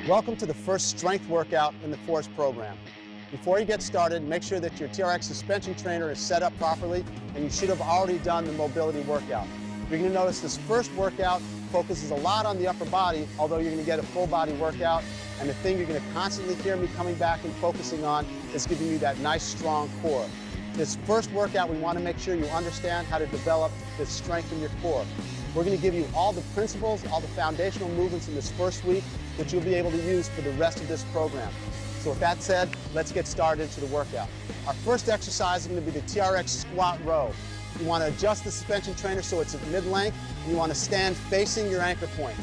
Welcome to the first strength workout in the FORCE program. Before you get started, make sure that your TRX suspension trainer is set up properly, and you should have already done the mobility workout. You're going to notice this first workout focuses a lot on the upper body, although you're going to get a full body workout, and the thing you're going to constantly hear me coming back and focusing on is giving you that nice strong core. This first workout, we want to make sure you understand how to develop this strength in your core. We're going to give you all the principles, all the foundational movements in this first week that you'll be able to use for the rest of this program. So with that said, let's get started into the workout. Our first exercise is going to be the TRX squat row. You want to adjust the suspension trainer so it's at mid-length, and you want to stand facing your anchor point.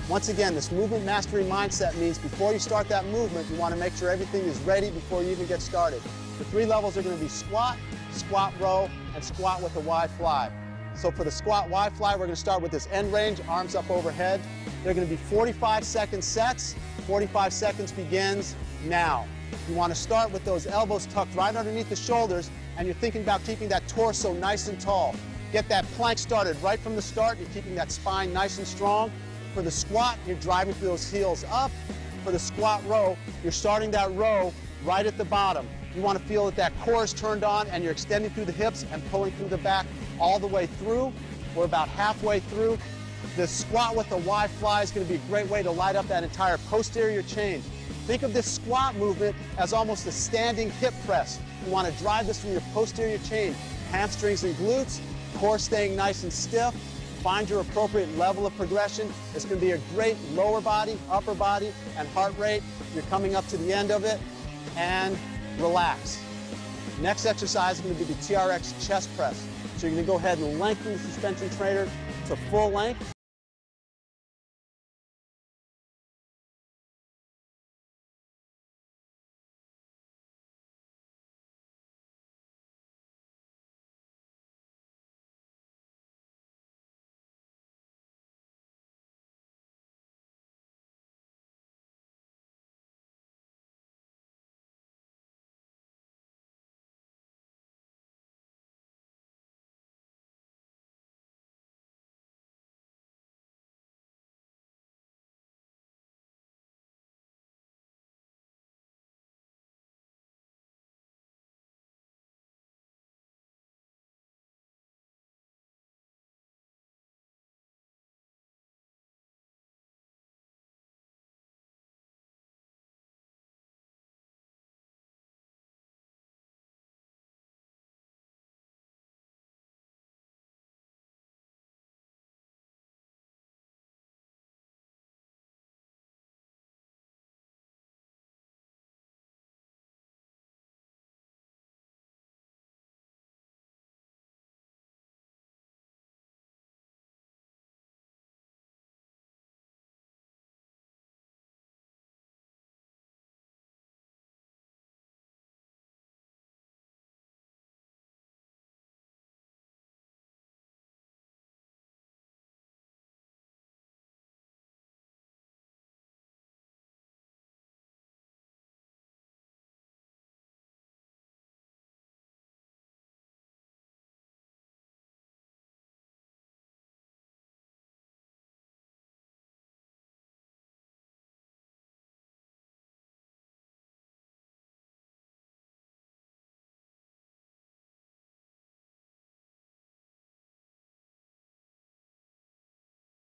Once again, this movement mastery mindset means before you start that movement, you want to make sure everything is ready before you even get started. The three levels are going to be squat, squat row, and squat with a Y fly. So for the squat Y fly, we're going to start with this end range, arms up overhead. They're going to be 45-second sets. 45 seconds begins now. You want to start with those elbows tucked right underneath the shoulders, and you're thinking about keeping that torso nice and tall. Get that plank started right from the start. You're keeping that spine nice and strong. For the squat, you're driving through those heels up. For the squat row, you're starting that row right at the bottom. You want to feel that that core is turned on and you're extending through the hips and pulling through the back all the way through. We're about halfway through. The squat with the Y fly is going to be a great way to light up that entire posterior chain. Think of this squat movement as almost a standing hip press. You want to drive this from your posterior chain, hamstrings and glutes, core staying nice and stiff. Find your appropriate level of progression. It's going to be a great lower body, upper body, and heart rate. You're coming up to the end of it, and relax. Next exercise is going to be the TRX chest press. So you're going to go ahead and lengthen the suspension trainer to full length.